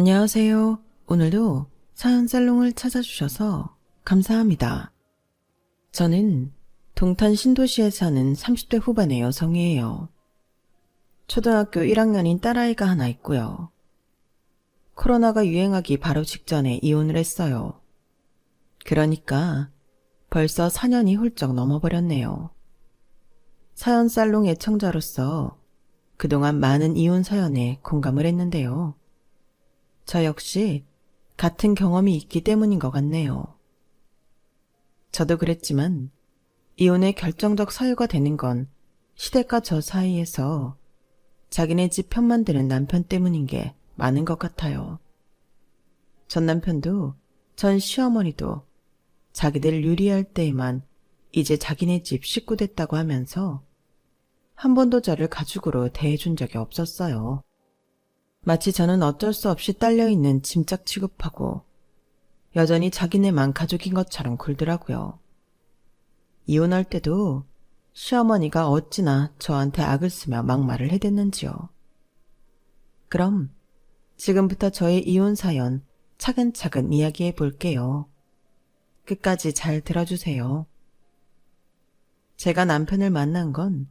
안녕하세요. 오늘도 사연살롱을 찾아주셔서 감사합니다. 저는 동탄 신도시에 사는 30대 후반의 여성이에요. 초등학교 1학년인 딸아이가 하나 있고요. 코로나가 유행하기 바로 직전에 이혼을 했어요. 그러니까 벌써 4년이 훌쩍 넘어버렸네요. 사연살롱 애청자로서 그동안 많은 이혼 사연에 공감을 했는데요. 저 역시 같은 경험이 있기 때문인 것 같네요. 저도 그랬지만 이혼의 결정적 사유가 되는 건 시댁과 저 사이에서 자기네 집 편만 드는 남편 때문인 게 많은 것 같아요. 전 남편도 전 시어머니도 자기들 유리할 때에만 이제 자기네 집 식구 됐다고 하면서 한 번도 저를 가족으로 대해준 적이 없었어요. 마치 저는 어쩔 수 없이 딸려있는 짐짝 취급하고 여전히 자기네만 가족인 것처럼 굴더라고요. 이혼할 때도 시어머니가 어찌나 저한테 악을 쓰며 막말을 해댔는지요. 그럼 지금부터 저의 이혼 사연 차근차근 이야기해 볼게요. 끝까지 잘 들어주세요. 제가 남편을 만난 건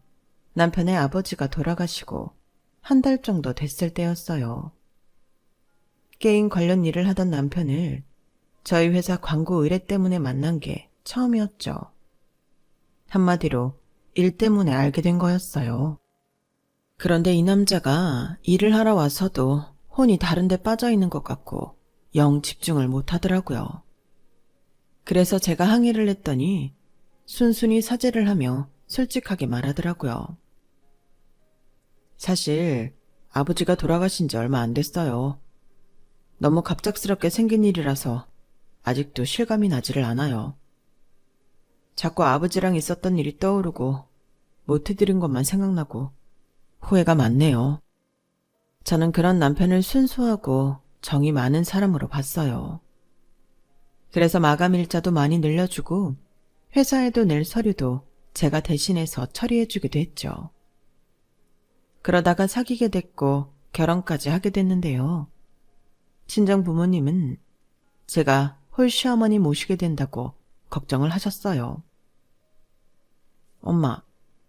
남편의 아버지가 돌아가시고 한 달 정도 됐을 때였어요. 게임 관련 일을 하던 남편을 저희 회사 광고 의뢰 때문에 만난 게 처음이었죠. 한마디로 일 때문에 알게 된 거였어요. 그런데 이 남자가 일을 하러 와서도 혼이 다른 데 빠져 있는 것 같고 영 집중을 못 하더라고요. 그래서 제가 항의를 했더니 순순히 사죄를 하며 솔직하게 말하더라고요. 사실 아버지가 돌아가신 지 얼마 안 됐어요. 너무 갑작스럽게 생긴 일이라서 아직도 실감이 나지를 않아요. 자꾸 아버지랑 있었던 일이 떠오르고 못해드린 것만 생각나고 후회가 많네요. 저는 그런 남편을 순수하고 정이 많은 사람으로 봤어요. 그래서 마감 일자도 많이 늘려주고 회사에도 낼 서류도 제가 대신해서 처리해주기도 했죠. 그러다가 사귀게 됐고 결혼까지 하게 됐는데요. 친정 부모님은 제가 홀시어머니 모시게 된다고 걱정을 하셨어요. 엄마,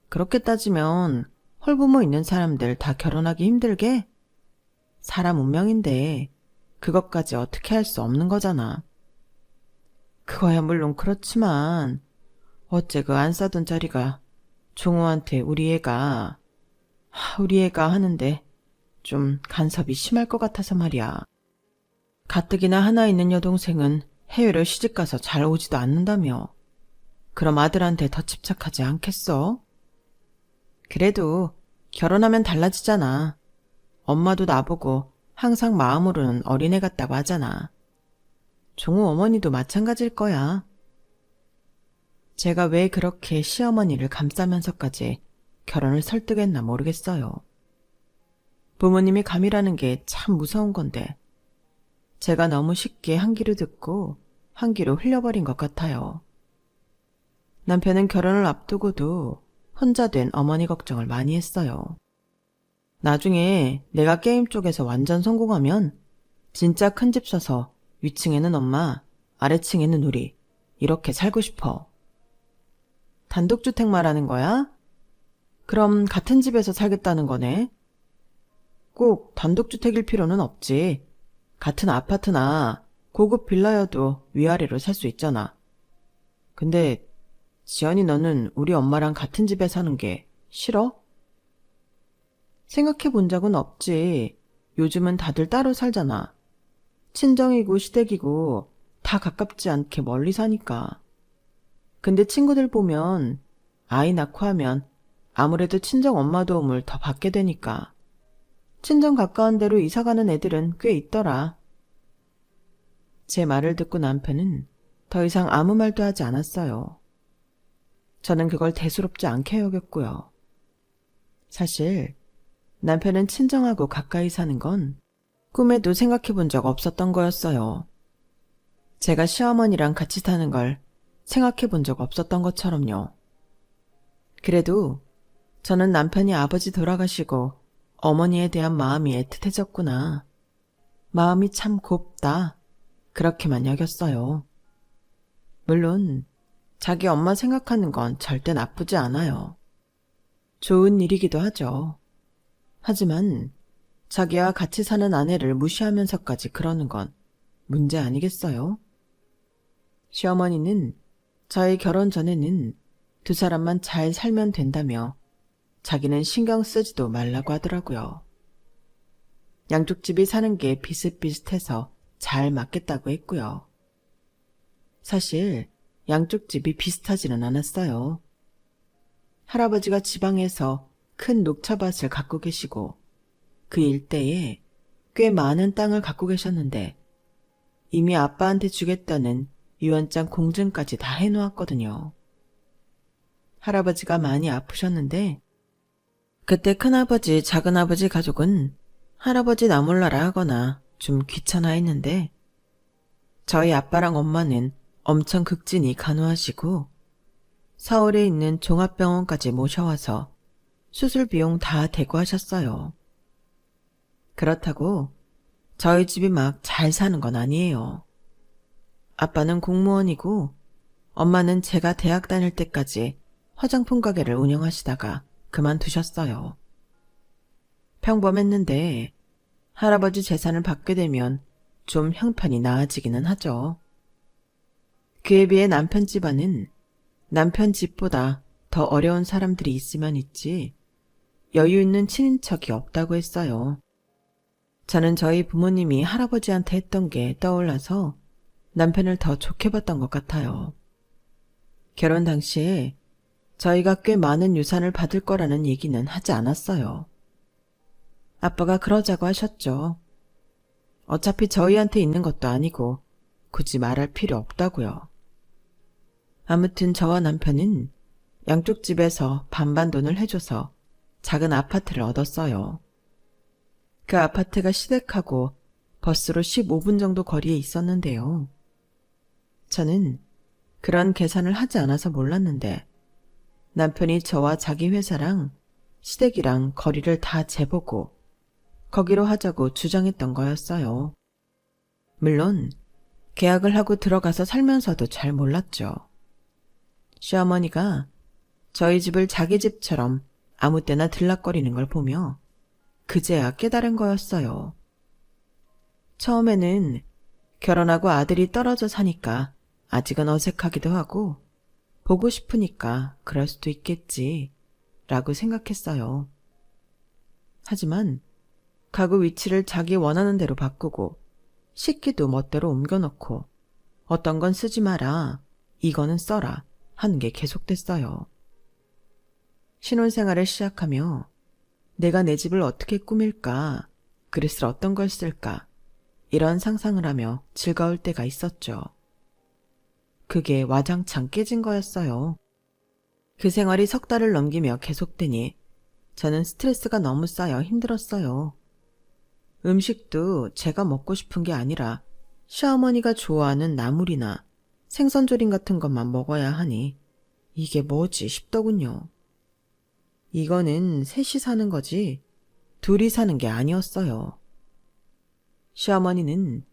그렇게 따지면 홀부모 있는 사람들 다 결혼하기 힘들게? 사람 운명인데 그것까지 어떻게 할 수 없는 거잖아. 그거야 물론 그렇지만 어째 그 안 싸던 자리가 종호한테 우리 애가 하는데 좀 간섭이 심할 것 같아서 말이야. 가뜩이나 하나 있는 여동생은 해외로 시집가서 잘 오지도 않는다며. 그럼 아들한테 더 집착하지 않겠어? 그래도 결혼하면 달라지잖아. 엄마도 나보고 항상 마음으로는 어린애 같다고 하잖아. 종우 어머니도 마찬가지일 거야. 제가 왜 그렇게 시어머니를 감싸면서까지 결혼을 설득했나 모르겠어요. 부모님이 감이라는 게 참 무서운 건데 제가 너무 쉽게 한 귀로 듣고 한 귀로 흘려버린 것 같아요. 남편은 결혼을 앞두고도 혼자 된 어머니 걱정을 많이 했어요. 나중에 내가 게임 쪽에서 완전 성공하면 진짜 큰 집 사서 위층에는 엄마, 아래층에는 우리 이렇게 살고 싶어. 단독주택 말하는 거야? 그럼 같은 집에서 살겠다는 거네? 꼭 단독주택일 필요는 없지. 같은 아파트나 고급 빌라여도 위아래로 살 수 있잖아. 근데 지연이 너는 우리 엄마랑 같은 집에 사는 게 싫어? 생각해 본 적은 없지. 요즘은 다들 따로 살잖아. 친정이고 시댁이고 다 가깝지 않게 멀리 사니까. 근데 친구들 보면 아이 낳고 하면 아무래도 친정 엄마 도움을 더 받게 되니까 친정 가까운 데로 이사가는 애들은 꽤 있더라. 제 말을 듣고 남편은 더 이상 아무 말도 하지 않았어요. 저는 그걸 대수롭지 않게 여겼고요. 사실 남편은 친정하고 가까이 사는 건 꿈에도 생각해 본 적 없었던 거였어요. 제가 시어머니랑 같이 사는 걸 생각해 본 적 없었던 것처럼요. 그래도 저는 남편이 아버지 돌아가시고 어머니에 대한 마음이 애틋해졌구나. 마음이 참 곱다. 그렇게만 여겼어요. 물론 자기 엄마 생각하는 건 절대 나쁘지 않아요. 좋은 일이기도 하죠. 하지만 자기와 같이 사는 아내를 무시하면서까지 그러는 건 문제 아니겠어요? 시어머니는 저희 결혼 전에는 두 사람만 잘 살면 된다며 자기는 신경 쓰지도 말라고 하더라고요. 양쪽 집이 사는 게 비슷비슷해서 잘 맞겠다고 했고요. 사실 양쪽 집이 비슷하지는 않았어요. 할아버지가 지방에서 큰 녹차밭을 갖고 계시고 그 일대에 꽤 많은 땅을 갖고 계셨는데 이미 아빠한테 주겠다는 유언장 공증까지 다 해놓았거든요. 할아버지가 많이 아프셨는데 그때 큰아버지, 작은아버지 가족은 할아버지 나몰라라 하거나 좀 귀찮아했는데 저희 아빠랑 엄마는 엄청 극진히 간호하시고 서울에 있는 종합병원까지 모셔와서 수술 비용 다 대고 하셨어요. 그렇다고 저희 집이 막 잘 사는 건 아니에요. 아빠는 공무원이고 엄마는 제가 대학 다닐 때까지 화장품 가게를 운영하시다가 그만두셨어요. 평범했는데 할아버지 재산을 받게 되면 좀 형편이 나아지기는 하죠. 그에 비해 남편 집안은 남편 집보다 더 어려운 사람들이 있으면 있지 여유 있는 친인척이 없다고 했어요. 저는 저희 부모님이 할아버지한테 했던 게 떠올라서 남편을 더 좋게 봤던 것 같아요. 결혼 당시에 저희가 꽤 많은 유산을 받을 거라는 얘기는 하지 않았어요. 아빠가 그러자고 하셨죠. 어차피 저희한테 있는 것도 아니고 굳이 말할 필요 없다고요. 아무튼 저와 남편은 양쪽 집에서 반반 돈을 해줘서 작은 아파트를 얻었어요. 그 아파트가 시댁하고 버스로 15분 정도 거리에 있었는데요. 저는 그런 계산을 하지 않아서 몰랐는데 남편이 저와 자기 회사랑 시댁이랑 거리를 다 재보고 거기로 하자고 주장했던 거였어요. 물론 계약을 하고 들어가서 살면서도 잘 몰랐죠. 시어머니가 저희 집을 자기 집처럼 아무 때나 들락거리는 걸 보며 그제야 깨달은 거였어요. 처음에는 결혼하고 아들이 떨어져 사니까 아직은 어색하기도 하고 보고 싶으니까 그럴 수도 있겠지 라고 생각했어요. 하지만 가구 위치를 자기 원하는 대로 바꾸고 식기도 멋대로 옮겨놓고 어떤 건 쓰지 마라, 이거는 써라 하는 게 계속됐어요. 신혼생활을 시작하며 내가 내 집을 어떻게 꾸밀까, 그릇을 어떤 걸 쓸까 이런 상상을 하며 즐거울 때가 있었죠. 그게 와장창 깨진 거였어요. 그 생활이 석 달을 넘기며 계속되니 저는 스트레스가 너무 쌓여 힘들었어요. 음식도 제가 먹고 싶은 게 아니라 시어머니가 좋아하는 나물이나 생선조림 같은 것만 먹어야 하니 이게 뭐지 싶더군요. 이거는 셋이 사는 거지 둘이 사는 게 아니었어요. 시어머니는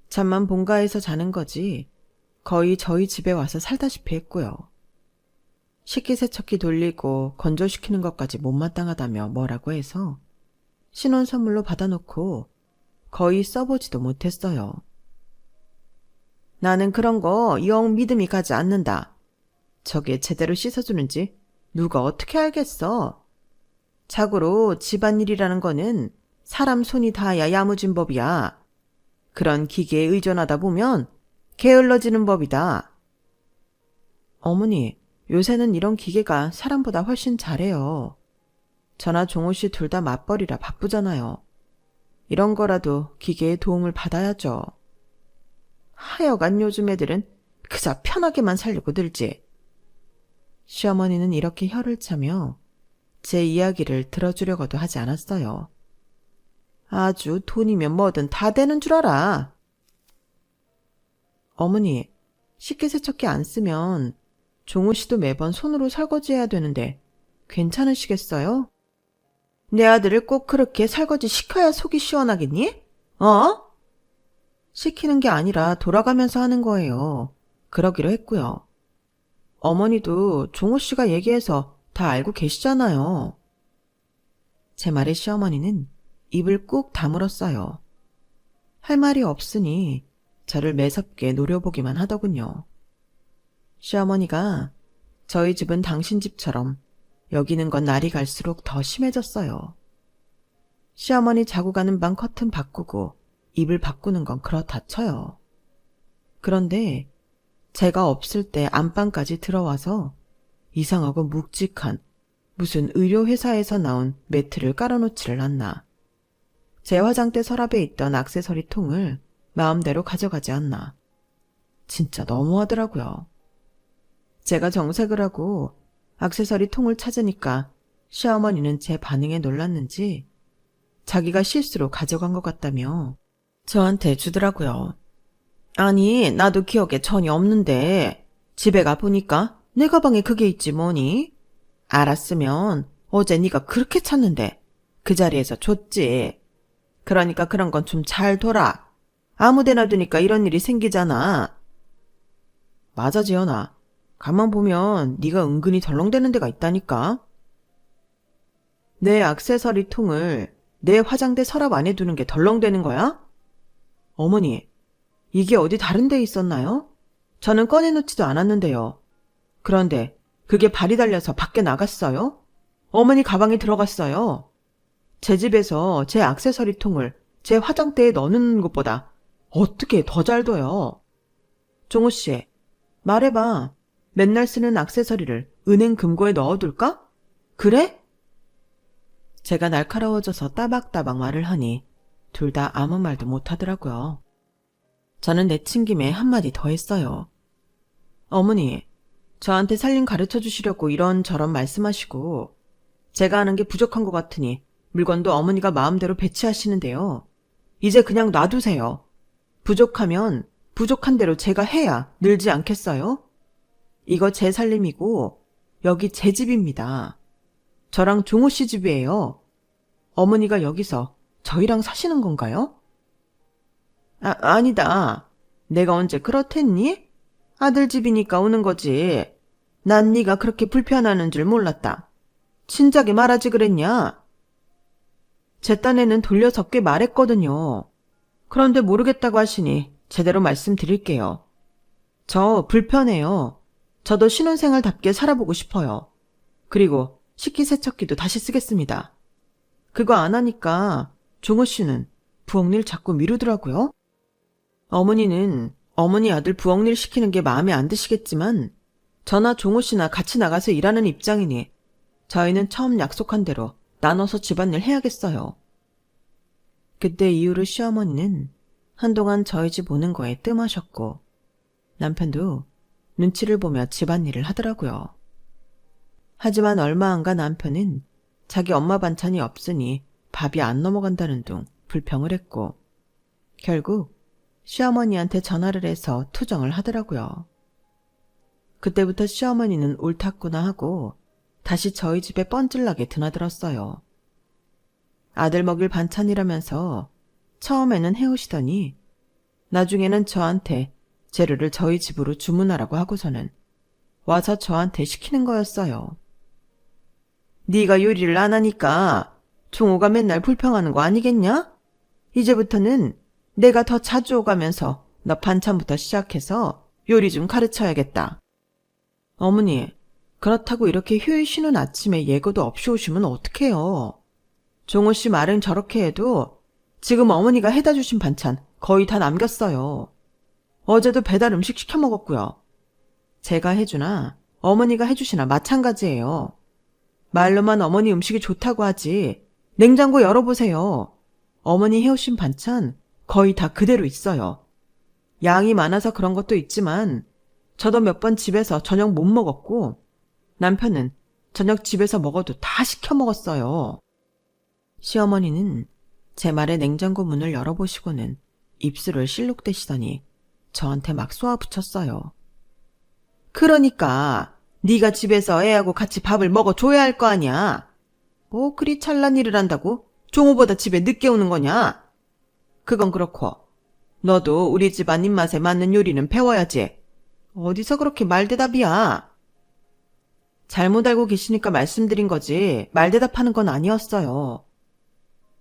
잠만 본가에서 자는 거지 거의 저희 집에 와서 살다시피 했고요. 식기세척기 돌리고 건조시키는 것까지 못마땅하다며 뭐라고 해서 신혼 선물로 받아놓고 거의 써보지도 못했어요. 나는 그런 거 영 믿음이 가지 않는다. 저게 제대로 씻어주는지 누가 어떻게 알겠어. 자고로 집안일이라는 거는 사람 손이 닿아야 야무진 법이야. 그런 기계에 의존하다 보면 게을러지는 법이다. 어머니, 요새는 이런 기계가 사람보다 훨씬 잘해요. 저나 종호 씨 둘 다 맞벌이라 바쁘잖아요. 이런 거라도 기계의 도움을 받아야죠. 하여간 요즘 애들은 그저 편하게만 살려고 들지. 시어머니는 이렇게 혀를 차며 제 이야기를 들어주려고도 하지 않았어요. 아주 돈이면 뭐든 다 되는 줄 알아. 어머니, 식기세척기 안 쓰면 종우 씨도 매번 손으로 설거지해야 되는데 괜찮으시겠어요? 내 아들을 꼭 그렇게 설거지 시켜야 속이 시원하겠니? 어? 시키는 게 아니라 돌아가면서 하는 거예요. 그러기로 했고요. 어머니도 종호 씨가 얘기해서 다 알고 계시잖아요. 제 말에 시어머니는 입을 꾹 다물었어요. 할 말이 없으니 저를 매섭게 노려보기만 하더군요. 시어머니가 저희 집은 당신 집처럼 여기는 건 날이 갈수록 더 심해졌어요. 시어머니 자고 가는 방 커튼 바꾸고 이불 바꾸는 건 그렇다 쳐요. 그런데 제가 없을 때 안방까지 들어와서 이상하고 묵직한 무슨 의료회사에서 나온 매트를 깔아놓지를 않나. 제 화장대 서랍에 있던 액세서리 통을 마음대로 가져가지 않나. 진짜 너무하더라고요. 제가 정색을 하고 액세서리 통을 찾으니까 시어머니는 제 반응에 놀랐는지 자기가 실수로 가져간 것 같다며 저한테 주더라고요. 아니, 나도 기억에 전혀 없는데 집에 가보니까 내 가방에 그게 있지 뭐니? 알았으면 어제 네가 그렇게 찾는데 그 자리에서 줬지. 그러니까 그런 건 좀 잘 둬라. 아무데나 두니까 이런 일이 생기잖아. 맞아, 지연아. 가만 보면 네가 은근히 덜렁대는 데가 있다니까. 내 액세서리 통을 내 화장대 서랍 안에 두는 게 덜렁대는 거야? 어머니, 이게 어디 다른 데 있었나요? 저는 꺼내놓지도 않았는데요. 그런데 그게 발이 달려서 밖에 나갔어요? 어머니 가방에 들어갔어요. 제 집에서 제 액세서리 통을 제 화장대에 넣는 것보다 어떻게 더 잘 둬요? 종호 씨, 말해봐. 맨날 쓰는 액세서리를 은행 금고에 넣어둘까? 그래? 제가 날카로워져서 따박따박 말을 하니 둘 다 아무 말도 못하더라고요. 저는 내친 김에 한마디 더 했어요. 어머니, 저한테 살림 가르쳐 주시려고 이런저런 말씀하시고 제가 하는 게 부족한 것 같으니 물건도 어머니가 마음대로 배치하시는데요. 이제 그냥 놔두세요. 부족하면 부족한 대로 제가 해야 늘지 않겠어요? 이거 제 살림이고 여기 제 집입니다. 저랑 종호 씨 집이에요. 어머니가 여기서 저희랑 사시는 건가요? 아니다. 내가 언제 그렇댔니? 아들 집이니까 오는 거지. 난 네가 그렇게 불편하는 줄 몰랐다. 진작에 말하지 그랬냐? 제 딴에는 돌려서 꽤 말했거든요. 그런데 모르겠다고 하시니 제대로 말씀드릴게요. 저 불편해요. 저도 신혼생활답게 살아보고 싶어요. 그리고 식기세척기도 다시 쓰겠습니다. 그거 안 하니까 종호 씨는 부엌일 자꾸 미루더라고요. 어머니는 어머니 아들 부엌일 시키는 게 마음에 안 드시겠지만 저나 종호 씨나 같이 나가서 일하는 입장이니 저희는 처음 약속한 대로 나눠서 집안일 해야겠어요. 그때 이후로 시어머니는 한동안 저희 집 오는 거에 뜸하셨고 남편도 눈치를 보며 집안일을 하더라고요. 하지만 얼마 안 가 남편은 자기 엄마 반찬이 없으니 밥이 안 넘어간다는 둥 불평을 했고 결국 시어머니한테 전화를 해서 투정을 하더라고요. 그때부터 시어머니는 옳았구나 하고 다시 저희 집에 뻔질나게 드나들었어요. 아들 먹일 반찬이라면서 처음에는 해오시더니 나중에는 저한테 재료를 저희 집으로 주문하라고 하고서는 와서 저한테 시키는 거였어요. 네가 요리를 안 하니까 종호가 맨날 불평하는 거 아니겠냐? 이제부터는 내가 더 자주 오가면서 너 반찬부터 시작해서 요리 좀 가르쳐야겠다. 어머니, 그렇다고 이렇게 휴일 쉬는 아침에 예고도 없이 오시면 어떡해요? 종호 씨 말은 저렇게 해도 지금 어머니가 해다 주신 반찬 거의 다 남겼어요. 어제도 배달 음식 시켜 먹었고요. 제가 해주나 어머니가 해주시나 마찬가지예요. 말로만 어머니 음식이 좋다고 하지 냉장고 열어보세요. 어머니 해오신 반찬 거의 다 그대로 있어요. 양이 많아서 그런 것도 있지만 저도 몇 번 집에서 저녁 못 먹었고 남편은 저녁 집에서 먹어도 다 시켜 먹었어요. 시어머니는 제 말에 냉장고 문을 열어보시고는 입술을 실룩대시더니 저한테 막 쏘아붙였어요. 그러니까 네가 집에서 애하고 같이 밥을 먹어줘야 할 거 아니야. 뭐 그리 찰난 일을 한다고 종호보다 집에 늦게 오는 거냐? 그건 그렇고 너도 우리 집안 입맛에 맞는 요리는 배워야지. 어디서 그렇게 말대답이야? 잘못 알고 계시니까 말씀드린 거지 말대답하는 건 아니었어요.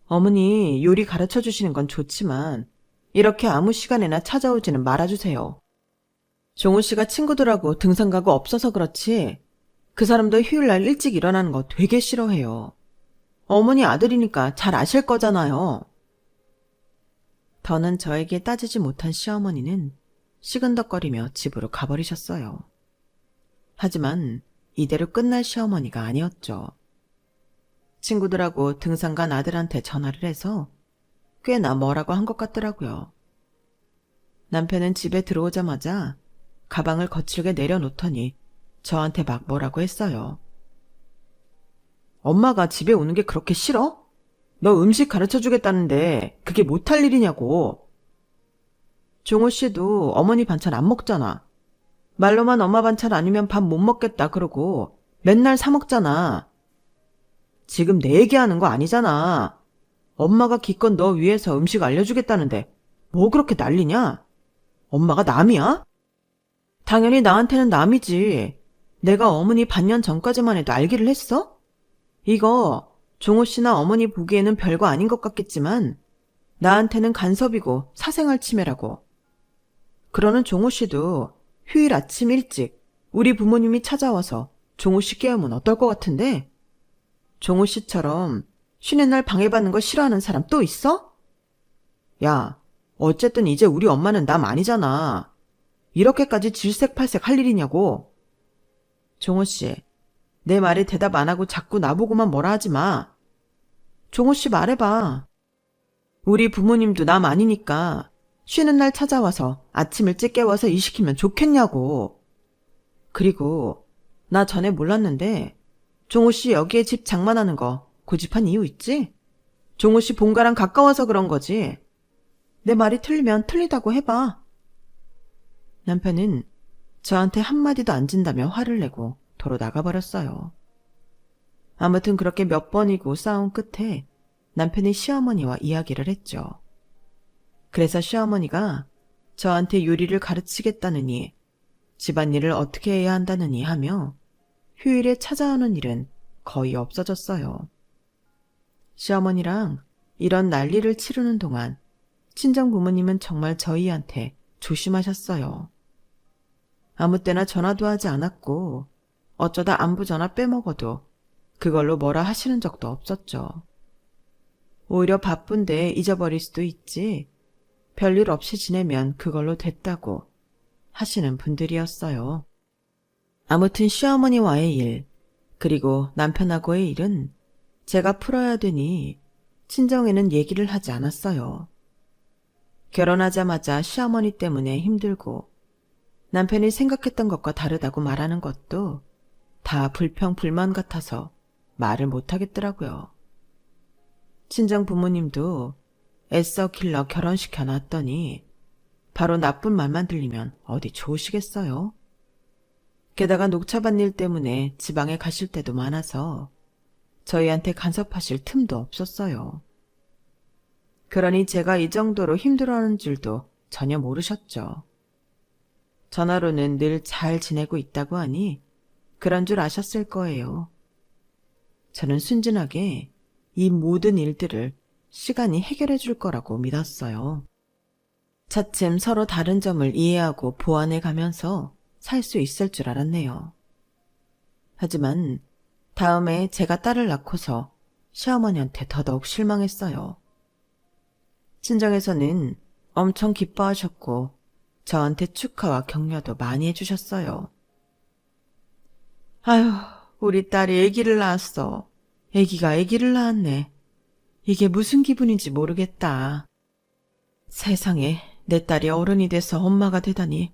어머니 요리 가르쳐 주시는 건 좋지만 이렇게 아무 시간에나 찾아오지는 말아주세요. 종우 씨가 친구들하고 등산 가고 없어서 그렇지 그 사람도 휴일날 일찍 일어나는 거 되게 싫어해요. 어머니 아들이니까 잘 아실 거잖아요. 더는 저에게 따지지 못한 시어머니는 시근덕거리며 집으로 가버리셨어요. 하지만 이대로 끝날 시어머니가 아니었죠. 친구들하고 등산 간 아들한테 전화를 해서 꽤나 뭐라고 한 것 같더라고요. 남편은 집에 들어오자마자 가방을 거칠게 내려놓더니 저한테 막 뭐라고 했어요. 엄마가 집에 오는 게 그렇게 싫어? 너 음식 가르쳐주겠다는데 그게 못할 일이냐고. 종호 씨도 어머니 반찬 안 먹잖아. 말로만 엄마 반찬 아니면 밥 못 먹겠다 그러고 맨날 사 먹잖아. 지금 내 얘기하는 거 아니잖아. 엄마가 기껏 너 위해서 음식 알려주겠다는데 뭐 그렇게 난리냐? 엄마가 남이야? 당연히 나한테는 남이지. 내가 어머니 반년 전까지만 해도 알기를 했어? 이거 종호 씨나 어머니 보기에는 별거 아닌 것 같겠지만 나한테는 간섭이고 사생활 침해라고. 그러는 종호 씨도 휴일 아침 일찍 우리 부모님이 찾아와서 종호 씨 깨우면 어떨 것 같은데? 종호 씨처럼 쉬는 날 방해받는 거 싫어하는 사람 또 있어? 야, 어쨌든 이제 우리 엄마는 남 아니잖아. 이렇게까지 질색팔색 할 일이냐고. 종호 씨, 내 말에 대답 안 하고 자꾸 나보고만 뭐라 하지 마. 종호 씨 말해봐. 우리 부모님도 남 아니니까 쉬는 날 찾아와서 아침 일찍 깨워서 일 시키면 좋겠냐고. 그리고 나 전에 몰랐는데 종호 씨 여기에 집 장만하는 거 고집한 이유 있지? 종호 씨 본가랑 가까워서 그런 거지. 내 말이 틀리면 틀리다고 해봐. 남편은 저한테 한마디도 안 진다며 화를 내고 도로 나가버렸어요. 아무튼 그렇게 몇 번이고 싸운 끝에 남편이 시어머니와 이야기를 했죠. 그래서 시어머니가 저한테 요리를 가르치겠다느니 집안일을 어떻게 해야 한다느니 하며 휴일에 찾아오는 일은 거의 없어졌어요. 시어머니랑 이런 난리를 치르는 동안 친정 부모님은 정말 저희한테 조심하셨어요. 아무 때나 전화도 하지 않았고 어쩌다 안부 전화 빼먹어도 그걸로 뭐라 하시는 적도 없었죠. 오히려 바쁜데 잊어버릴 수도 있지 별일 없이 지내면 그걸로 됐다고 하시는 분들이었어요. 아무튼 시어머니와의 일 그리고 남편하고의 일은 제가 풀어야 되니 친정에는 얘기를 하지 않았어요. 결혼하자마자 시어머니 때문에 힘들고 남편이 생각했던 것과 다르다고 말하는 것도 다 불평불만 같아서 말을 못하겠더라고요. 친정 부모님도 애써 길러 결혼시켜 놨더니 바로 나쁜 말만 들리면 어디 좋으시겠어요? 게다가 녹차밭 일 때문에 지방에 가실 때도 많아서 저희한테 간섭하실 틈도 없었어요. 그러니 제가 이 정도로 힘들어하는 줄도 전혀 모르셨죠. 전화로는 늘 잘 지내고 있다고 하니 그런 줄 아셨을 거예요. 저는 순진하게 이 모든 일들을 시간이 해결해 줄 거라고 믿었어요. 차츰 서로 다른 점을 이해하고 보완해 가면서 살 수 있을 줄 알았네요. 하지만 다음에 제가 딸을 낳고서 시어머니한테 더더욱 실망했어요. 친정에서는 엄청 기뻐하셨고 저한테 축하와 격려도 많이 해주셨어요. 아휴, 우리 딸이 아기를 낳았어. 아기가 아기를 낳았네. 이게 무슨 기분인지 모르겠다. 세상에 내 딸이 어른이 돼서 엄마가 되다니.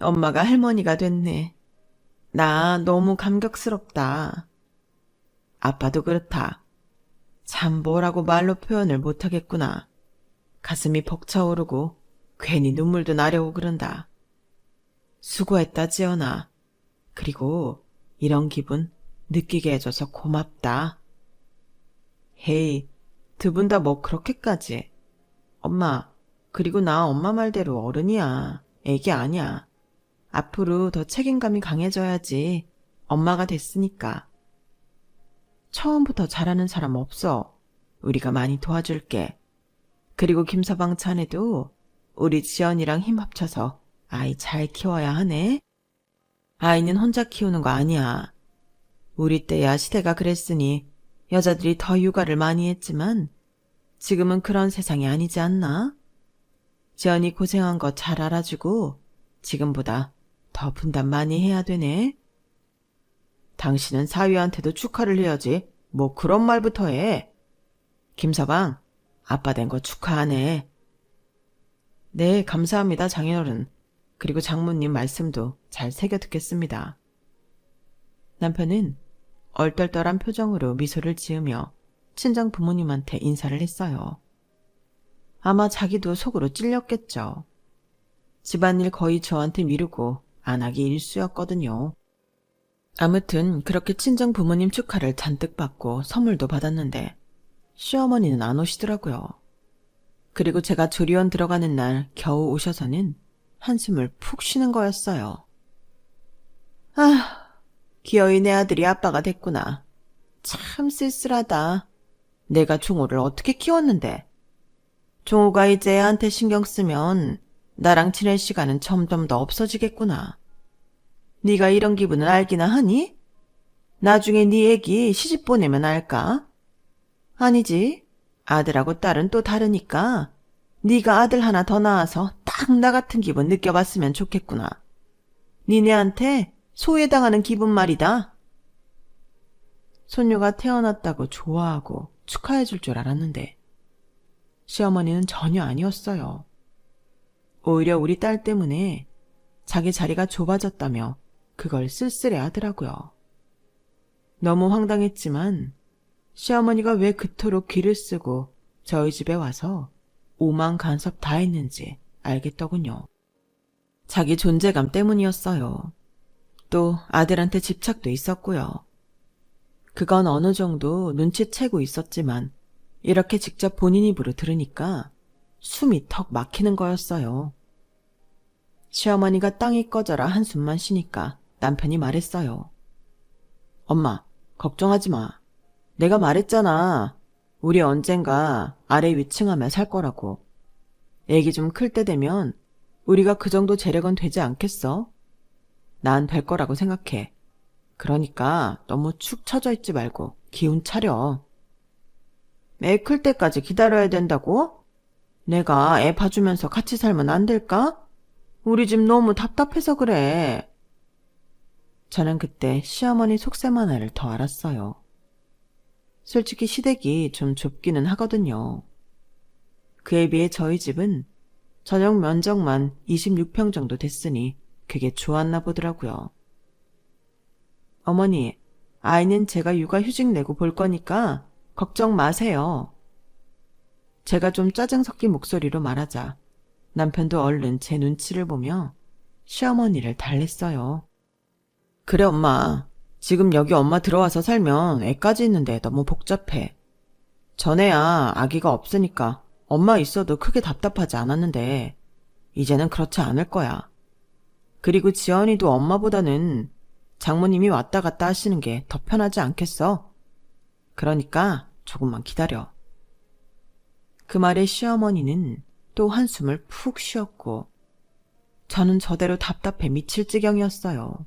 엄마가 할머니가 됐네. 나 너무 감격스럽다. 아빠도 그렇다. 참 뭐라고 말로 표현을 못하겠구나. 가슴이 벅차오르고 괜히 눈물도 나려고 그런다. 수고했다 지연아. 그리고 이런 기분 느끼게 해줘서 고맙다. 헤이, 두 분 다 뭐 그렇게까지. 엄마, 그리고 나 엄마 말대로 어른이야. 애기 아니야. 앞으로 더 책임감이 강해져야지. 엄마가 됐으니까. 처음부터 잘하는 사람 없어. 우리가 많이 도와줄게. 그리고 김서방 자네도 우리 지연이랑 힘 합쳐서 아이 잘 키워야 하네. 아이는 혼자 키우는 거 아니야. 우리 때야 시대가 그랬으니 여자들이 더 육아를 많이 했지만 지금은 그런 세상이 아니지 않나? 지연이 고생한 거 잘 알아주고 지금보다 더 분담 많이 해야 되네. 당신은 사위한테도 축하를 해야지. 뭐 그런 말부터 해. 김서방, 아빠 된 거 축하하네. 네, 감사합니다, 장인어른. 그리고 장모님 말씀도 잘 새겨 듣겠습니다. 남편은 얼떨떨한 표정으로 미소를 지으며 친정 부모님한테 인사를 했어요. 아마 자기도 속으로 찔렸겠죠. 집안일 거의 저한테 미루고 안 하기 일쑤였거든요. 아무튼 그렇게 친정 부모님 축하를 잔뜩 받고 선물도 받았는데 시어머니는 안 오시더라고요. 그리고 제가 조리원 들어가는 날 겨우 오셔서는 한숨을 푹 쉬는 거였어요. 아, 기어이 내 아들이 아빠가 됐구나. 참 쓸쓸하다. 내가 종호를 어떻게 키웠는데. 종호가 이제 애한테 신경 쓰면 나랑 지낼 시간은 점점 더 없어지겠구나. 네가 이런 기분을 알기나 하니? 나중에 네 애기 시집 보내면 알까? 아니지. 아들하고 딸은 또 다르니까 네가 아들 하나 더 낳아서 딱 나 같은 기분 느껴봤으면 좋겠구나. 니네한테 소외당하는 기분 말이다. 손녀가 태어났다고 좋아하고 축하해줄 줄 알았는데 시어머니는 전혀 아니었어요. 오히려 우리 딸 때문에 자기 자리가 좁아졌다며 그걸 쓸쓸해하더라고요. 너무 황당했지만 시어머니가 왜 그토록 귀를 쓰고 저희 집에 와서 오만 간섭 다 했는지 알겠더군요. 자기 존재감 때문이었어요. 또 아들한테 집착도 있었고요. 그건 어느 정도 눈치채고 있었지만 이렇게 직접 본인 입으로 들으니까 숨이 턱 막히는 거였어요. 시어머니가 땅이 꺼져라 한숨만 쉬니까 남편이 말했어요. 엄마, 걱정하지 마. 내가 말했잖아. 우리 언젠가 아래 위층하며 살 거라고. 애기 좀 클 때 되면 우리가 그 정도 재력은 되지 않겠어? 난 될 거라고 생각해. 그러니까 너무 축 처져 있지 말고 기운 차려. 애 클 때까지 기다려야 된다고? 내가 애 봐주면서 같이 살면 안 될까? 우리 집 너무 답답해서 그래. 저는 그때 시어머니 속셈 하나를 더 알았어요. 솔직히 시댁이 좀 좁기는 하거든요. 그에 비해 저희 집은 전용 면적만 26평 정도 됐으니 그게 좋았나 보더라고요. 어머니, 아이는 제가 육아휴직 내고 볼 거니까 걱정 마세요. 제가 좀 짜증 섞인 목소리로 말하자 남편도 얼른 제 눈치를 보며 시어머니를 달랬어요. 그래 엄마, 지금 여기 엄마 들어와서 살면 애까지 있는데 너무 복잡해. 전에야 아기가 없으니까 엄마 있어도 크게 답답하지 않았는데 이제는 그렇지 않을 거야. 그리고 지연이도 엄마보다는 장모님이 왔다 갔다 하시는 게 더 편하지 않겠어? 그러니까 조금만 기다려. 그 말에 시어머니는 또 한숨을 푹 쉬었고 저는 저대로 답답해 미칠 지경이었어요.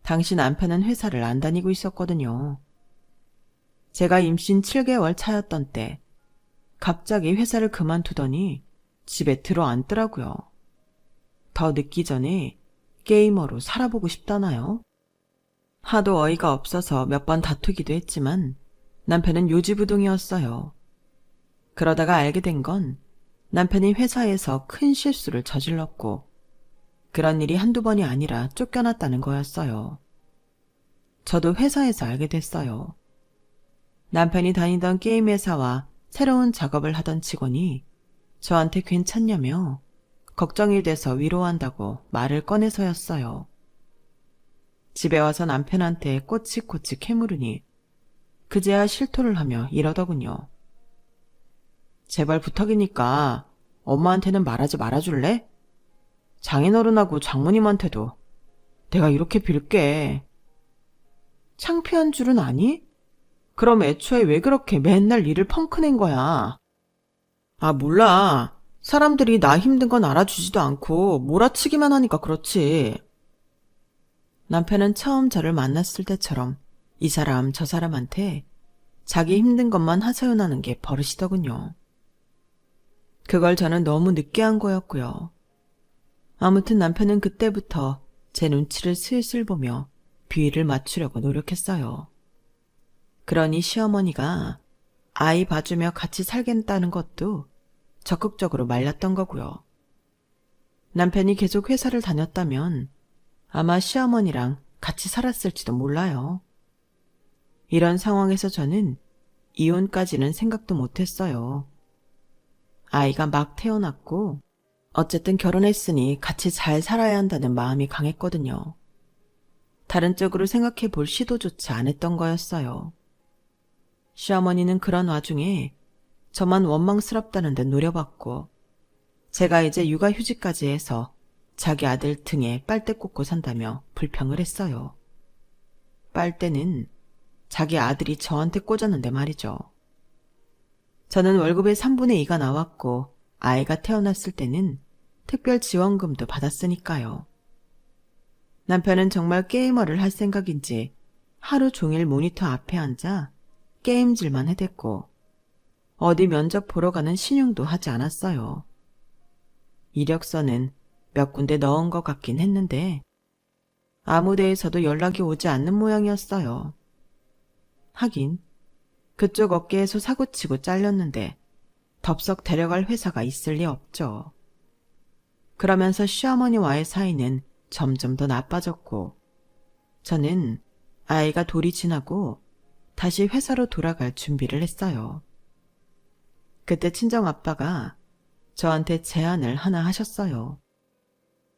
당시 남편은 회사를 안 다니고 있었거든요. 제가 임신 7개월 차였던 때 갑자기 회사를 그만두더니 집에 들어앉더라고요. 더 늦기 전에 게이머로 살아보고 싶다나요? 하도 어이가 없어서 몇 번 다투기도 했지만 남편은 요지부동이었어요. 그러다가 알게 된 건 남편이 회사에서 큰 실수를 저질렀고 그런 일이 한두 번이 아니라 쫓겨났다는 거였어요. 저도 회사에서 알게 됐어요. 남편이 다니던 게임 회사와 새로운 작업을 하던 직원이 저한테 괜찮냐며 걱정이 돼서 위로한다고 말을 꺼내서였어요. 집에 와서 남편한테 꼬치꼬치 캐물으니 그제야 실토를 하며 이러더군요. 제발 부탁이니까 엄마한테는 말하지 말아줄래? 장인어른하고 장모님한테도 내가 이렇게 빌게. 창피한 줄은 아니? 그럼 애초에 왜 그렇게 맨날 일을 펑크낸 거야? 아, 몰라. 사람들이 나 힘든 건 알아주지도 않고 몰아치기만 하니까 그렇지. 남편은 처음 저를 만났을 때처럼 이 사람 저 사람한테 자기 힘든 것만 하소연하는 게 버릇이더군요. 그걸 저는 너무 늦게 한 거였고요. 아무튼 남편은 그때부터 제 눈치를 슬슬 보며 비위를 맞추려고 노력했어요. 그러니 시어머니가 아이 봐주며 같이 살겠다는 것도 적극적으로 말렸던 거고요. 남편이 계속 회사를 다녔다면 아마 시어머니랑 같이 살았을지도 몰라요. 이런 상황에서 저는 이혼까지는 생각도 못했어요. 아이가 막 태어났고 어쨌든 결혼했으니 같이 잘 살아야 한다는 마음이 강했거든요. 다른 쪽으로 생각해 볼 시도조차 안 했던 거였어요. 시어머니는 그런 와중에 저만 원망스럽다는 듯 노려봤고 제가 이제 육아휴직까지 해서 자기 아들 등에 빨대 꽂고 산다며 불평을 했어요. 빨대는 자기 아들이 저한테 꽂았는데 말이죠. 저는 월급의 3분의 2가 나왔고 아이가 태어났을 때는 특별 지원금도 받았으니까요. 남편은 정말 게이머를 할 생각인지 하루 종일 모니터 앞에 앉아 게임질만 해댔고 어디 면접 보러 가는 신용도 하지 않았어요. 이력서는 몇 군데 넣은 것 같긴 했는데 아무 데에서도 연락이 오지 않는 모양이었어요. 하긴 그쪽 업계에서 사고치고 잘렸는데 덥석 데려갈 회사가 있을 리 없죠. 그러면서 시어머니와의 사이는 점점 더 나빠졌고 저는 아이가 돌이 지나고 다시 회사로 돌아갈 준비를 했어요. 그때 친정아빠가 저한테 제안을 하나 하셨어요.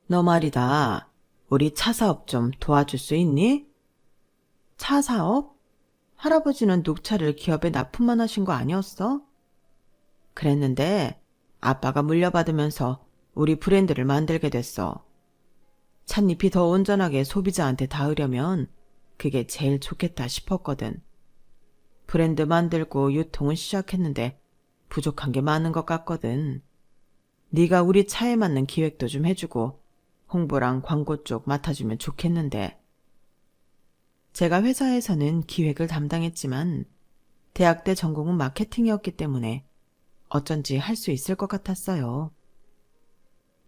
너 말이다. 우리 차 사업 좀 도와줄 수 있니? 차 사업? 할아버지는 녹차를 기업에 납품만 하신 거 아니었어? 그랬는데 아빠가 물려받으면서 우리 브랜드를 만들게 됐어. 찻잎이 더 온전하게 소비자한테 닿으려면 그게 제일 좋겠다 싶었거든. 브랜드 만들고 유통은 시작했는데 부족한 게 많은 것 같거든. 네가 우리 차에 맞는 기획도 좀 해주고 홍보랑 광고 쪽 맡아주면 좋겠는데. 제가 회사에서는 기획을 담당했지만 대학 때 전공은 마케팅이었기 때문에 어쩐지 할 수 있을 것 같았어요.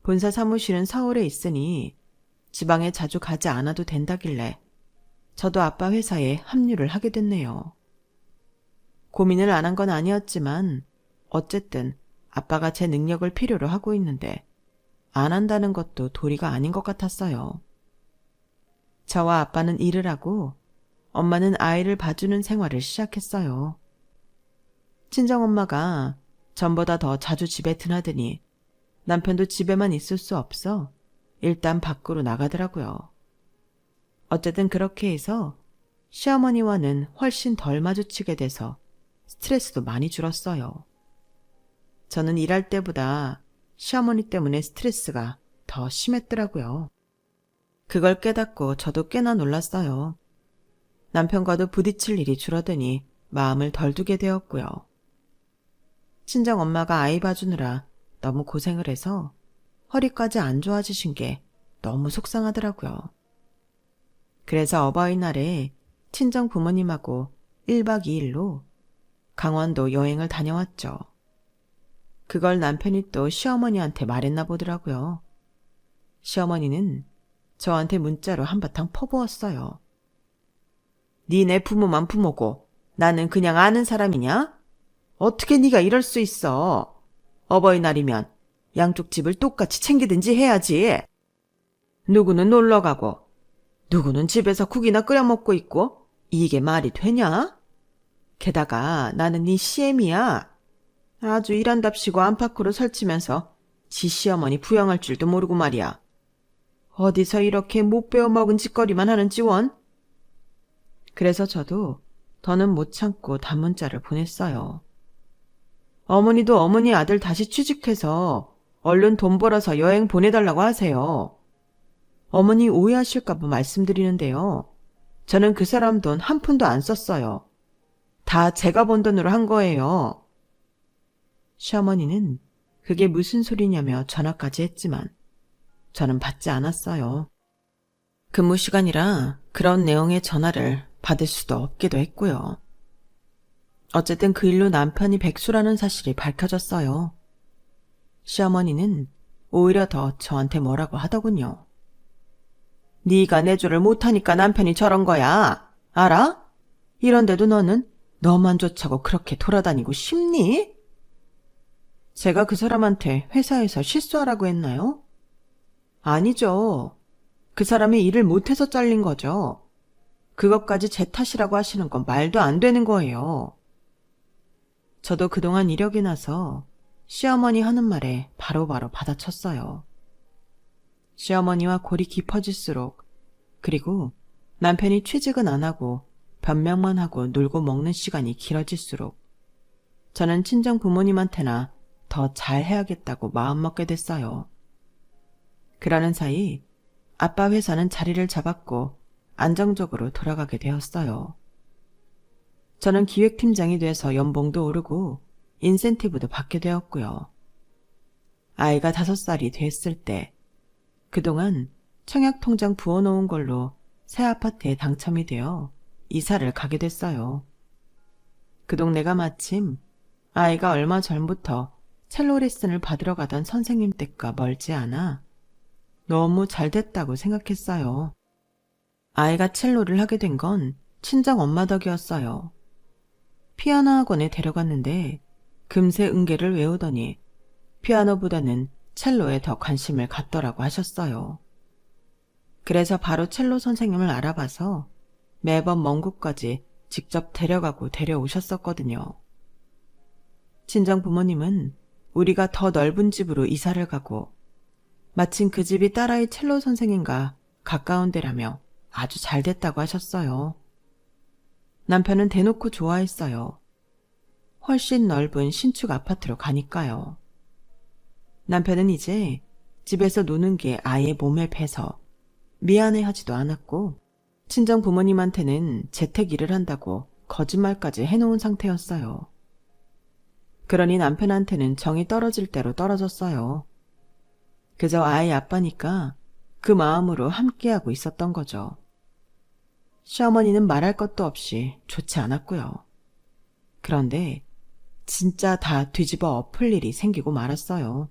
본사 사무실은 서울에 있으니 지방에 자주 가지 않아도 된다길래 저도 아빠 회사에 합류를 하게 됐네요. 고민을 안 한 건 아니었지만 어쨌든 아빠가 제 능력을 필요로 하고 있는데 안 한다는 것도 도리가 아닌 것 같았어요. 저와 아빠는 일을 하고 엄마는 아이를 봐주는 생활을 시작했어요. 친정엄마가 전보다 더 자주 집에 드나드니 남편도 집에만 있을 수 없어 일단 밖으로 나가더라고요. 어쨌든 그렇게 해서 시어머니와는 훨씬 덜 마주치게 돼서 스트레스도 많이 줄었어요. 저는 일할 때보다 시어머니 때문에 스트레스가 더 심했더라고요. 그걸 깨닫고 저도 꽤나 놀랐어요. 남편과도 부딪힐 일이 줄어드니 마음을 덜 두게 되었고요. 친정엄마가 아이 봐주느라 너무 고생을 해서 허리까지 안 좋아지신 게 너무 속상하더라고요. 그래서 어버이날에 친정 부모님하고 1박 2일로 강원도 여행을 다녀왔죠. 그걸 남편이 또 시어머니한테 말했나 보더라고요. 시어머니는 저한테 문자로 한바탕 퍼부었어요. 니네 부모만 부모고 나는 그냥 아는 사람이냐? 어떻게 네가 이럴 수 있어? 어버이날이면 양쪽 집을 똑같이 챙기든지 해야지. 누구는 놀러가고 누구는 집에서 국이나 끓여 먹고 있고 이게 말이 되냐? 게다가 나는 네 시애미야. 아주 일한답시고 안팎으로 설치면서 지 시어머니 부양할 줄도 모르고 말이야. 어디서 이렇게 못 배워먹은 짓거리만 하는지 원? 그래서 저도 더는 못 참고 단문자를 보냈어요. 어머니도 어머니 아들 다시 취직해서 얼른 돈 벌어서 여행 보내달라고 하세요. 어머니 오해하실까봐 말씀드리는데요. 저는 그 사람 돈 한 푼도 안 썼어요. 다 제가 번 돈으로 한 거예요. 시어머니는 그게 무슨 소리냐며 전화까지 했지만 저는 받지 않았어요. 근무 시간이라 그런 내용의 전화를 받을 수도 없기도 했고요. 어쨌든 그 일로 남편이 백수라는 사실이 밝혀졌어요. 시어머니는 오히려 더 저한테 뭐라고 하더군요. 네가 내조를 못하니까 남편이 저런 거야. 알아? 이런데도 너는 너만 좋자고 그렇게 돌아다니고 싶니? 제가 그 사람한테 회사에서 실수하라고 했나요? 아니죠. 그 사람이 일을 못해서 잘린 거죠. 그것까지 제 탓이라고 하시는 건 말도 안 되는 거예요. 저도 그동안 이력이 나서 시어머니 하는 말에 바로바로 받아쳤어요. 시어머니와 골이 깊어질수록, 그리고 남편이 취직은 안 하고 변명만 하고 놀고 먹는 시간이 길어질수록 저는 친정 부모님한테나 더 잘해야겠다고 마음먹게 됐어요. 그러는 사이 아빠 회사는 자리를 잡았고 안정적으로 돌아가게 되었어요. 저는 기획팀장이 돼서 연봉도 오르고 인센티브도 받게 되었고요. 아이가 5살이 됐을 때 그동안 청약통장 부어놓은 걸로 새 아파트에 당첨이 되어 이사를 가게 됐어요. 그 동네가 마침 아이가 얼마 전부터 첼로 레슨을 받으러 가던 선생님 댁과 멀지 않아 너무 잘 됐다고 생각했어요. 아이가 첼로를 하게 된 건 친정 엄마 덕이었어요. 피아노 학원에 데려갔는데 금세 음계를 외우더니 피아노보다는 첼로에 더 관심을 갖더라고 하셨어요. 그래서 바로 첼로 선생님을 알아봐서 매번 먼 곳까지 직접 데려가고 데려오셨었거든요. 친정 부모님은 우리가 더 넓은 집으로 이사를 가고 마침 그 집이 딸아이 첼로 선생님과 가까운 데라며 아주 잘 됐다고 하셨어요. 남편은 대놓고 좋아했어요. 훨씬 넓은 신축 아파트로 가니까요. 남편은 이제 집에서 노는 게 아예 몸에 배서 미안해하지도 않았고 친정 부모님한테는 재택 일을 한다고 거짓말까지 해놓은 상태였어요. 그러니 남편한테는 정이 떨어질 대로 떨어졌어요. 그저 아이 아빠니까 그 마음으로 함께하고 있었던 거죠. 시어머니는 말할 것도 없이 좋지 않았고요. 그런데 진짜 다 뒤집어 엎을 일이 생기고 말았어요.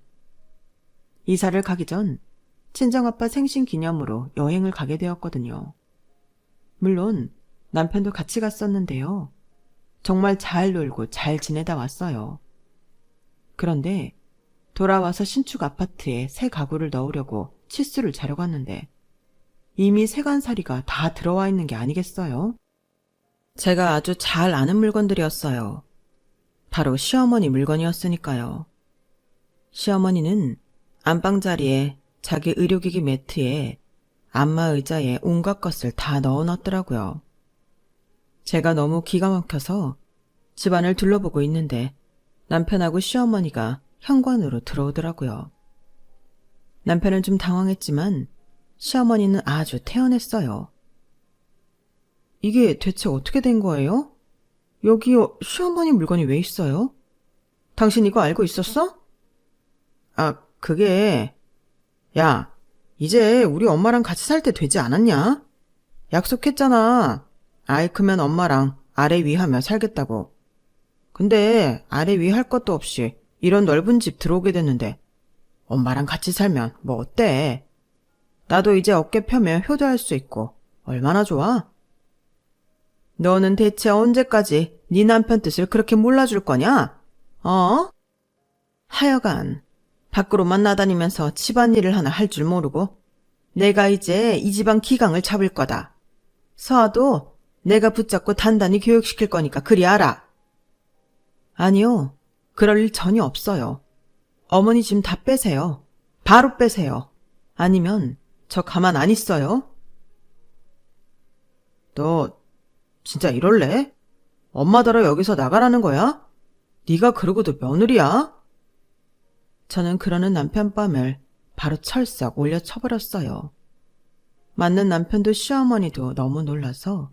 이사를 가기 전 친정아빠 생신 기념으로 여행을 가게 되었거든요. 물론 남편도 같이 갔었는데요. 정말 잘 놀고 잘 지내다 왔어요. 그런데 돌아와서 신축 아파트에 새 가구를 넣으려고 치수를 재러 갔는데 이미 세간살이가 다 들어와 있는 게 아니겠어요? 제가 아주 잘 아는 물건들이었어요. 바로 시어머니 물건이었으니까요. 시어머니는 안방자리에 자기 의료기기 매트에 안마 의자에 온갖 것을 다 넣어놨더라고요. 제가 너무 기가 막혀서 집안을 둘러보고 있는데 남편하고 시어머니가 현관으로 들어오더라고요. 남편은 좀 당황했지만 시어머니는 아주 태연했어요. 이게 대체 어떻게 된 거예요? 여기 시어머니 물건이 왜 있어요? 당신 이거 알고 있었어? 그게... 야, 이제 우리 엄마랑 같이 살 때 되지 않았냐? 약속했잖아. 아이 크면 엄마랑 아래 위 하며 살겠다고. 근데 아래 위 할 것도 없이 이런 넓은 집 들어오게 됐는데 엄마랑 같이 살면 뭐 어때? 나도 이제 어깨 펴며 효도할 수 있고 얼마나 좋아? 너는 대체 언제까지 네 남편 뜻을 그렇게 몰라줄 거냐? 하여간 밖으로만 나다니면서 집안일을 하나 할 줄 모르고 내가 이제 이 집안 기강을 잡을 거다. 서아도 내가 붙잡고 단단히 교육시킬 거니까 그리 알아. 아니요. 그럴 일 전혀 없어요. 어머니 짐 다 빼세요. 바로 빼세요. 아니면 저 가만 안 있어요. 너 진짜 이럴래? 엄마더러 여기서 나가라는 거야? 네가 그러고도 며느리야? 저는 그러는 남편 뺨을 바로 철썩 올려 쳐버렸어요. 맞는 남편도 시어머니도 너무 놀라서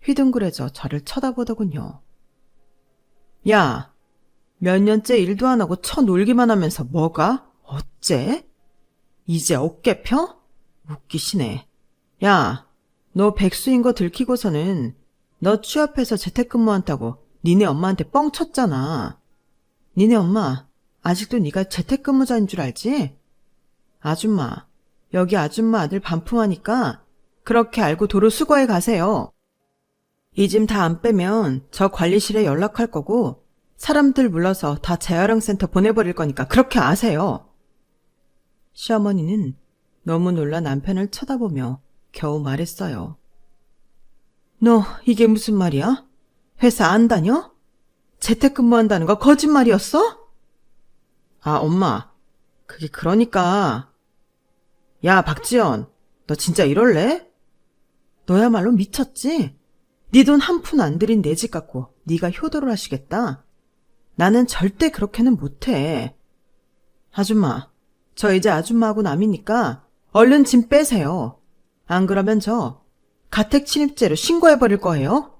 휘둥그레져 저를 쳐다보더군요. 야, 몇 년째 일도 안 하고 쳐놀기만 하면서 뭐가? 어째? 이제 어깨 펴? 웃기시네. 야, 너 백수인 거 들키고서는 너 취업해서 재택근무한다고 니네 엄마한테 뻥 쳤잖아. 니네 엄마 아직도 네가 재택근무자인 줄 알지? 아줌마, 여기 아줌마 아들 반품하니까 그렇게 알고 도로 수거해 가세요. 이 짐 다 안 빼면 저 관리실에 연락할 거고 사람들 불러서 다 재활용센터 보내버릴 거니까 그렇게 아세요. 시어머니는 너무 놀라 남편을 쳐다보며 겨우 말했어요. 너 이게 무슨 말이야? 회사 안 다녀? 재택근무한다는 거 거짓말이었어? 아, 엄마. 그게 그러니까. 야, 박지연. 너 진짜 이럴래? 너야말로 미쳤지? 네 돈 한 푼 안 들인 내 집 갖고 네가 효도를 하시겠다. 나는 절대 그렇게는 못해. 아줌마, 저 이제 아줌마하고 남이니까 얼른 짐 빼세요. 안 그러면 저 가택침입죄로 신고해버릴 거예요.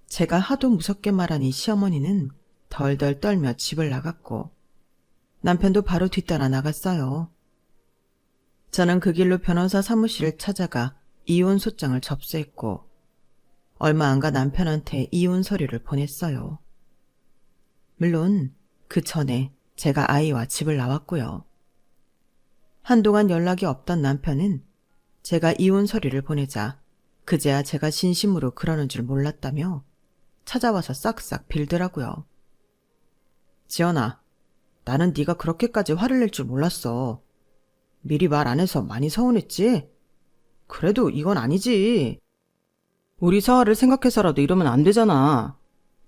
제가 하도 무섭게 말하니 시어머니는 덜덜 떨며 집을 나갔고 남편도 바로 뒤따라 나갔어요. 저는 그 길로 변호사 사무실을 찾아가 이혼 소장을 접수했고 얼마 안 가 남편한테 이혼 서류를 보냈어요. 물론 그 전에 제가 아이와 집을 나왔고요. 한동안 연락이 없던 남편은 제가 이혼 서류를 보내자 그제야 제가 진심으로 그러는 줄 몰랐다며 찾아와서 싹싹 빌더라고요. 지연아, 나는 네가 그렇게까지 화를 낼 줄 몰랐어. 미리 말 안 해서 많이 서운했지? 그래도 이건 아니지. 우리 서아를 생각해서라도 이러면 안 되잖아.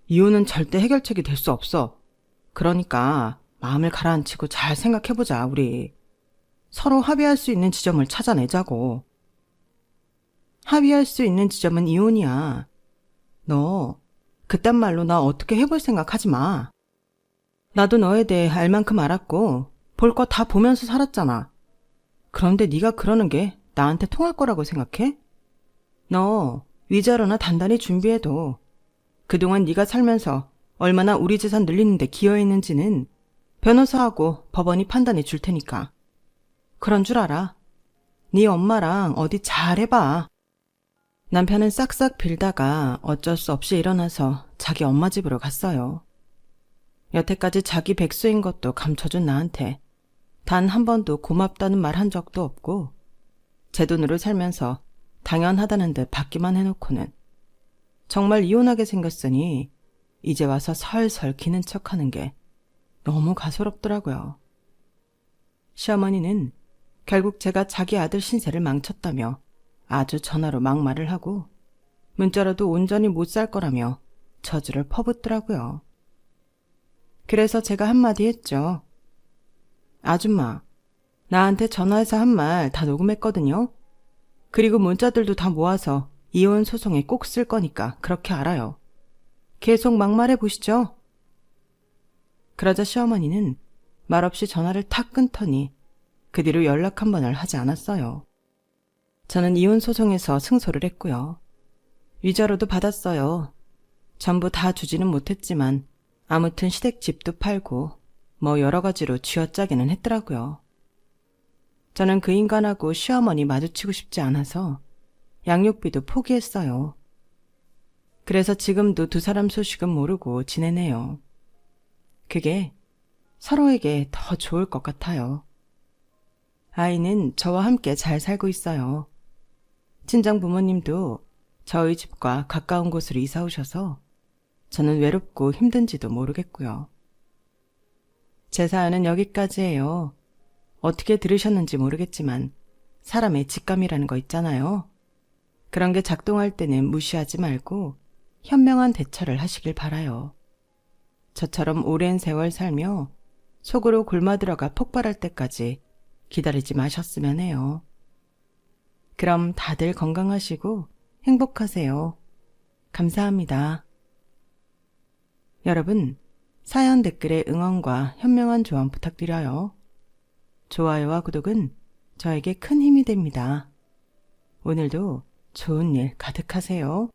이혼은 절대 해결책이 될 수 없어. 그러니까 마음을 가라앉히고 잘 생각해보자, 우리. 서로 합의할 수 있는 지점을 찾아내자고. 합의할 수 있는 지점은 이혼이야. 너 그딴 말로 나 어떻게 해볼 생각 하지 마. 나도 너에 대해 알 만큼 알았고 볼 거 다 보면서 살았잖아. 그런데 네가 그러는 게 나한테 통할 거라고 생각해? 너 위자료나 단단히 준비해도 그동안 네가 살면서 얼마나 우리 재산 늘리는데 기여했는지는 변호사하고 법원이 판단해 줄 테니까. 그런 줄 알아. 네 엄마랑 어디 잘 해봐. 남편은 싹싹 빌다가 어쩔 수 없이 일어나서 자기 엄마 집으로 갔어요. 여태까지 자기 백수인 것도 감춰준 나한테 단 한 번도 고맙다는 말 한 적도 없고 제 돈으로 살면서 당연하다는 듯 받기만 해놓고는 정말 이혼하게 생겼으니 이제 와서 설설 기는 척하는 게 너무 가소롭더라고요. 시어머니는 결국 제가 자기 아들 신세를 망쳤다며 아주 전화로 막말을 하고 문자로도 온전히 못 살 거라며 저주를 퍼붓더라고요. 그래서 제가 한마디 했죠. 아줌마, 나한테 전화해서 한 말 다 녹음했거든요. 그리고 문자들도 다 모아서 이혼 소송에 꼭 쓸 거니까 그렇게 알아요. 계속 막말해 보시죠. 그러자 시어머니는 말없이 전화를 탁 끊더니 그 뒤로 연락 한 번을 하지 않았어요. 저는 이혼 소송에서 승소를 했고요. 위자료도 받았어요. 전부 다 주지는 못했지만 아무튼 시댁집도 팔고 뭐 여러 가지로 쥐어짜기는 했더라고요. 저는 그 인간하고 시어머니 마주치고 싶지 않아서 양육비도 포기했어요. 그래서 지금도 두 사람 소식은 모르고 지내네요. 그게 서로에게 더 좋을 것 같아요. 아이는 저와 함께 잘 살고 있어요. 친정 부모님도 저희 집과 가까운 곳으로 이사 오셔서 저는 외롭고 힘든지도 모르겠고요. 제 사연은 여기까지예요. 어떻게 들으셨는지 모르겠지만 사람의 직감이라는 거 있잖아요. 그런 게 작동할 때는 무시하지 말고 현명한 대처를 하시길 바라요. 저처럼 오랜 세월 살며 속으로 골마 들어가 폭발할 때까지 기다리지 마셨으면 해요. 그럼 다들 건강하시고 행복하세요. 감사합니다. 여러분, 사연 댓글에 응원과 현명한 조언 부탁드려요. 좋아요와 구독은 저에게 큰 힘이 됩니다. 오늘도 좋은 일 가득하세요.